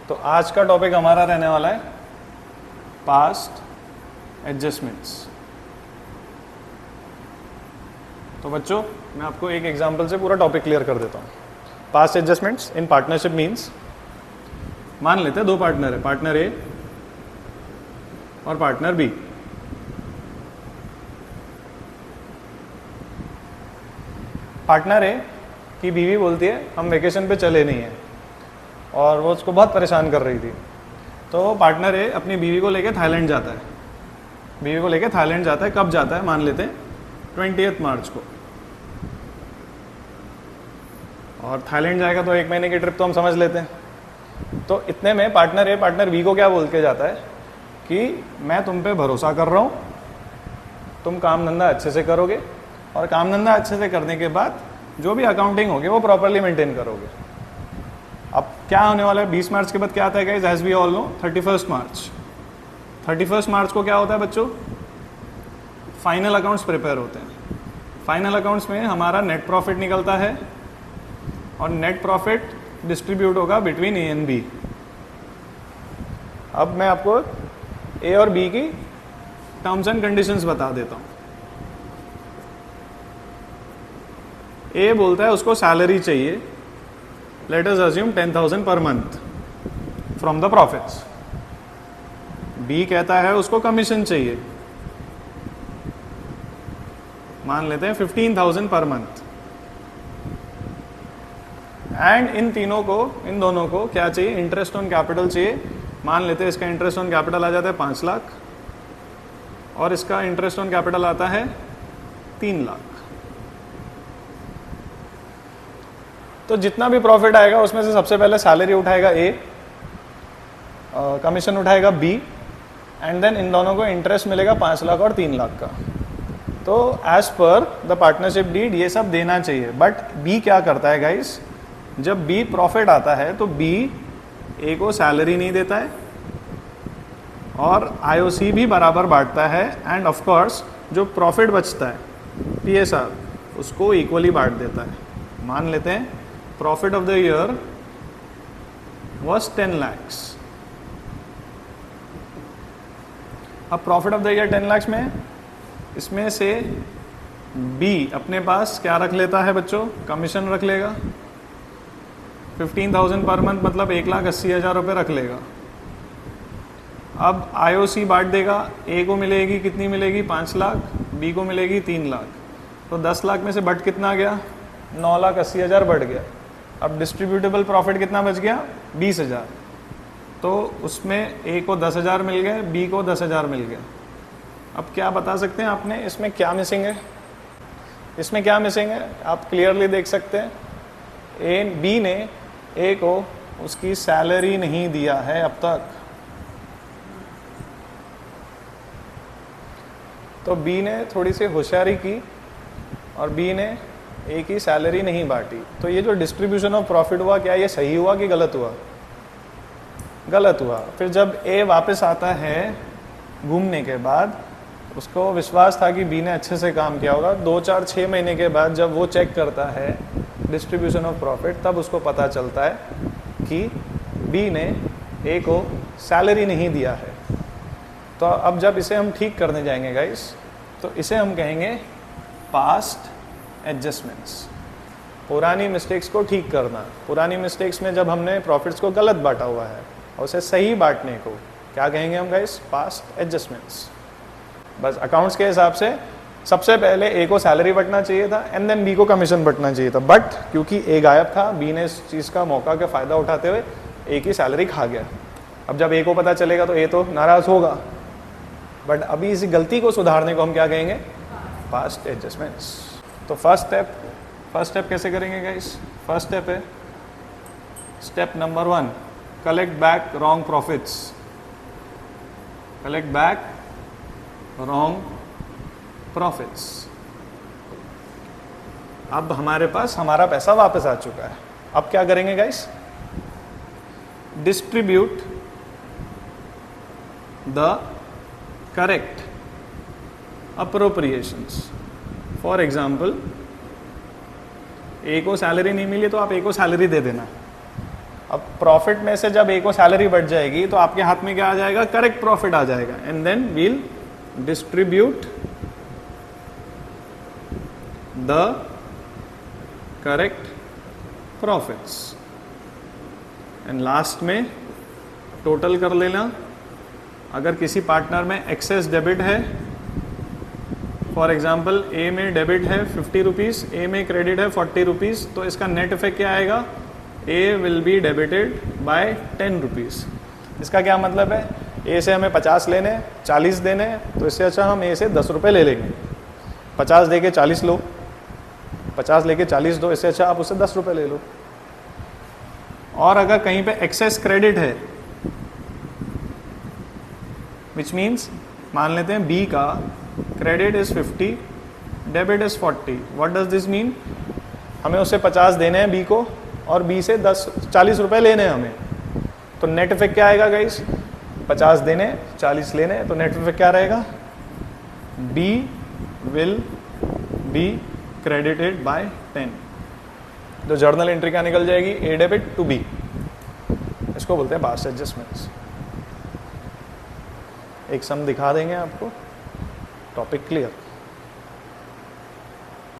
तो आज का टॉपिक हमारा रहने वाला है पास्ट एडजस्टमेंट्स। तो बच्चों मैं आपको एक एग्जांपल से पूरा टॉपिक क्लियर कर देता हूँ। Past adjustments in partnership means, मान लेते हैं दो पार्टनर है, पार्टनर ए और पार्टनर बी। पार्टनर ए की बीवी बोलती है हम वेकेशन पे चले नहीं हैं और वो उसको बहुत परेशान कर रही थी। तो पार्टनर ए अपनी बीवी को लेके थाईलैंड जाता है। बीवी को लेके थाईलैंड जाता है। कब जाता है? मान लेते हैं 20 मार्च को। और थाईलैंड जाएगा तो 1 महीने की ट्रिप तो हम समझ लेते हैं। तो इतने में पार्टनर ए पार्टनर बी को क्या बोल के जाता है कि मैं तुम पे भरोसा कर रहा हूँ, तुम काम धंधा अच्छे से करोगे और काम धंधा अच्छे से करने के बाद जो भी अकाउंटिंग होगी वो प्रॉपरली मेंटेन करोगे। अब क्या होने वाला है 20 मार्च के बाद? क्या आता है guys? As we all know 31 March. 31 March को क्या होता है बच्चों? फाइनल अकाउंट्स प्रिपेयर होते हैं। फाइनल अकाउंट्स में हमारा नेट प्रॉफिट निकलता है और नेट प्रॉफिट डिस्ट्रीब्यूट होगा बिटवीन ए एंड बी। अब मैं आपको ए और बी की टर्म्स एंड कंडीशंस बता देता हूं। ए बोलता है उसको सैलरी चाहिए, let us assume 10,000 per month from the profits. B कहता है उसको कमीशन चाहिए, मान लेते हैं 15,000 पर मंथ। एंड इन दोनों को क्या चाहिए? इंटरेस्ट ऑन कैपिटल चाहिए। मान लेते हैं इसका इंटरेस्ट ऑन कैपिटल आ जाता है 5 लाख और इसका इंटरेस्ट ऑन कैपिटल आता है 3 लाख। तो जितना भी प्रॉफिट आएगा उसमें से सबसे पहले सैलरी उठाएगा ए, कमीशन उठाएगा बी, एंड देन इन दोनों को इंटरेस्ट मिलेगा 5 लाख और 3 लाख का। तो as per the partnership deed ये सब देना चाहिए। बट बी क्या करता है गाइस? जब बी प्रॉफिट आता है तो बी ए को सैलरी नहीं देता है और आईओसी भी बराबर बांटता है। एंड ऑफ कोर्स जो प्रॉफिट बचता है पीएसआर उसको इक्वली बांट देता है। मान लेते हैं profit of the year was 10 lakhs। अब profit of the year 10 lakhs में इसमें से बी अपने पास क्या रख लेता है बच्चों? कमीशन रख लेगा 15,000 पर मंथ, मतलब 1,80,000 रुपये रख लेगा। अब आईओसी बांट देगा। ए को मिलेगी कितनी मिलेगी? 5 लाख, बी को मिलेगी 3 लाख। तो 10 लाख में से बट कितना गया? 9,80,000 बढ़ गया। अब डिस्ट्रीब्यूटेबल प्रॉफिट कितना बच गया? 20,000। तो उसमें ए को 10,000 मिल गए, बी को 10,000 मिल गया। अब क्या बता सकते हैं आपने इसमें क्या मिसिंग है? इसमें क्या मिसिंग है आप क्लियरली देख सकते हैं। बी ने ए को उसकी सैलरी नहीं दिया है अब तक। तो बी ने थोड़ी सी होशियारी की और बी ने ए की सैलरी नहीं बांटी। तो ये जो डिस्ट्रीब्यूशन ऑफ प्रॉफिट हुआ, क्या ये सही हुआ कि गलत हुआ? गलत हुआ। फिर जब ए वापस आता है घूमने के बाद, उसको विश्वास था कि बी ने अच्छे से काम किया होगा। 2, 4, 6 महीने के बाद जब वो चेक करता है डिस्ट्रीब्यूशन ऑफ प्रॉफिट, तब उसको पता चलता है कि बी ने ए को सैलरी नहीं दिया है। तो अब जब इसे हम ठीक करने जाएंगे गाइस, तो इसे हम कहेंगे पास्ट एडजस्टमेंट्स। पुरानी मिस्टेक्स को ठीक करना। पुरानी मिस्टेक्स में जब हमने प्रॉफिट्स को गलत बांटा हुआ है और उसे सही बांटने को क्या कहेंगे हम गाइस? Past adjustments. बस अकाउंट्स के हिसाब से सबसे पहले ए को सैलरी बटना चाहिए था एंड देन बी को कमीशन बटना चाहिए था। बट क्योंकि ए गायब था, बी ने इस चीज़ का मौका का फ़ायदा उठाते हुए ए की सैलरी खा गया। अब जब ए को पता चलेगा तो ए तो नाराज़ होगा। बट अभी इसी गलती को सुधारने को हम क्या कहेंगे? Past adjustments. तो फर्स्ट स्टेप कैसे करेंगे गाइस? फर्स्ट स्टेप है step number 1, collect back wrong profits. Collect back wrong profits. अब हमारे पास हमारा पैसा वापस आ चुका है। अब क्या करेंगे guys? Distribute the correct appropriations. For example, A को सैलरी नहीं मिली तो आप ए को सैलरी दे देना। अब प्रॉफिट में से जब ए को सैलरी बढ़ जाएगी तो आपके हाथ में क्या आ जाएगा, करेक्ट प्रॉफिट आ जाएगा, and then we'll distribute the correct profits, and last में टोटल कर लेना। अगर किसी पार्टनर में एक्सेस डेबिट है, फॉर एग्जाम्पल ए में डेबिट है 50 रुपीज़, ए में क्रेडिट है 40 रुपीज़, तो इसका नेट इफेक्ट क्या आएगा, A will be debited by 10 rupees. इसका क्या मतलब है, ए से हमें 50 लेने 40 देने, तो इससे अच्छा हम ए से 10 रुपये ले लेंगे। 50 दे के 40 लो, 50 लेके 40 दो, इससे अच्छा आप उससे 10 रुपये ले लो। और अगर कहीं पे एक्सेस क्रेडिट है, विच मीन्स मान लेते हैं बी का credit is 50, debit is 40, what does this mean, हमें उससे 50 देने हैं बी को और बी से 40 रुपये लेने हैं हमें, तो नेट इफेक्ट क्या आएगा गाइस, 50 देने 40 लेने, तो नेट इफेक्ट क्या रहेगा, B will be credited by 10। जो जर्नल एंट्री क्या निकल जाएगी, ए डेबिट टू बी, इसको बोलते हैं पास्ट एडजस्टमेंट्स। एक सम दिखा देंगे आपको, टॉपिक क्लियर।